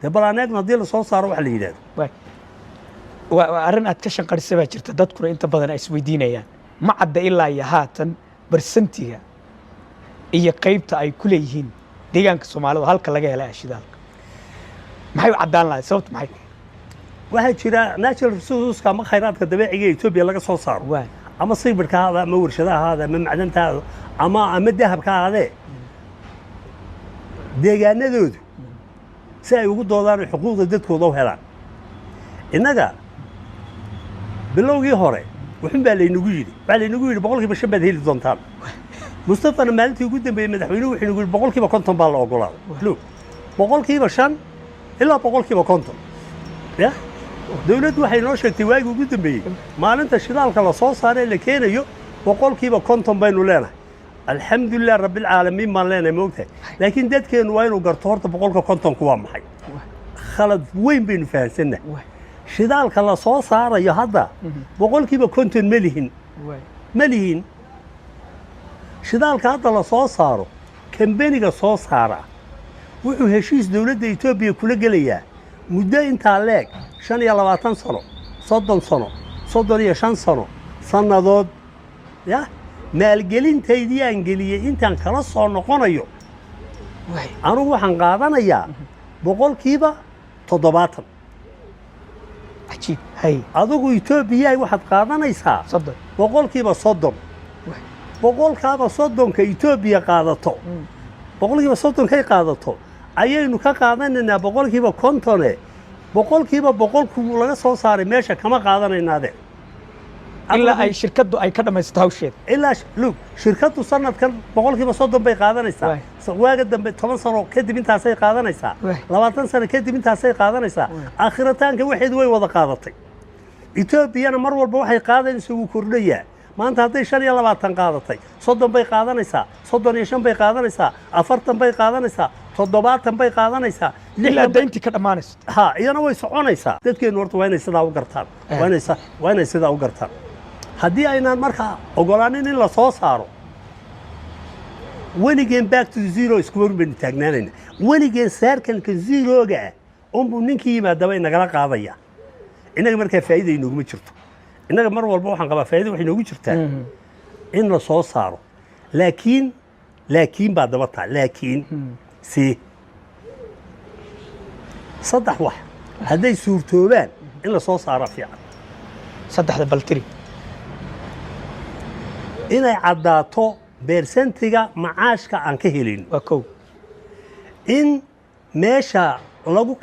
balaanegna hadii la soo saaro wax la yiraahdo waa arin aad ka shanqarisay baa jirta dadkuna inta badan ay isweydiinayaan ma cadda ilaa iyo haatan barsantiga iyo qaybta ay ku leeyihiin deegaanka Soomaalida halka laga helay shidaalka maxay u cadaan lahayd sababtu maxay waxa jira natural resources ka ma khayraadka dabiiciga Itoobiya laga soo saaro ama siibirka hada ama warshadaha hada ama macdanta ama dahabka hada deegaanadoodu si ay ugu doodaan xuquuqda dadkooda u helaan inaga bilowgii hore wuxuu baa laynagu yiri boqolkiiba 5 baad heli doontaan Mustafa maalintii ugu dambeeyay madaxweynuhu wuxuu nagu yiri boqolkiiba 50 baa la ogolaaday boqolkiiba 5 ilaa boqolkiiba 50 ya dawladdu waxay noo sheegtay waagi ugu dambeeyay maalinta shidaalka la soo saaray la keenayo boqolkiiba 50 baynu leenahay alxamdulillah rabbil caalamiin ma leenahay moogtahay laakiin dadkeenu waa inuu garto horta boqolka 50 kuwa maxay khalad weyn baynu fahansannahay shidaalka la soo saarayo hadda boqolkiiba 50 ma lihin shidaalka hadda la soo saaro kambaniga soo saara wuxuu heshiis dawladda Itoobiya kula gelayaa muddo inta leeg 25 sano 30 sano 35 sano sanadood ya maalgelintaydii aan geliyay intaan kala soo noqonayo anigu waxaan qaadanayaa boqolkiiba 70 ajiib hay adigu Itoobiya waxaad qaadanaysaa boqolkiiba 30 boqolkiiba 30 ka Itoobiya qaadato boqolkiiba 30 kay qaadato ayaynu ka qaadanaynaa boqolkiiba 50 boqolkiiba boqolku laga soo saaray meesha kama qaadanaynaade ilaa ay shirkadu ay ka dhamaysto hawsheed ilaa shirkadu sanadkan boqolkiiba 30 bay qaadanaysaa waaga dambe 10 sano kadib intaasay qaadanaysaa 20 sano kadib intaasay qaadanaysaa aakhirataanka waxeed way wada qaadatay Itoobiyana mar walba waxay qaadanaysaa uu kordhayaa maanta hadday 25 qaadatay 30 bay qaadanaysaa 35 bay qaadanaysaa 40 bay qaadanaysaa 70 bay qaadanaysaa ilaa dayntii ka dhamaanayso ha iyana way soconaysaa dadkeenu horta waa inay sidaa u gartaan waa inay sidaa u gartaan haddii aynaan markaa ogolaanin in la soo saaro weligeen back to zero isku warbaynu taagnaanayna weligeen saarkanka zeroga unbuu ninkii yimaadaba inagala qaadaya innaga markaa faa'iida inooguma jirto innaga mar walba waxaan qabaa faa'iida waxay inoogu jirtaa in la soo saaro laakiin baa daba tahay laakiin si saddex wax hadday suurtoobaan in la soo saaro fiican saddexda baltiri inay caddaato beersentiga macaashka aan ka helin waa kow in meesha lagu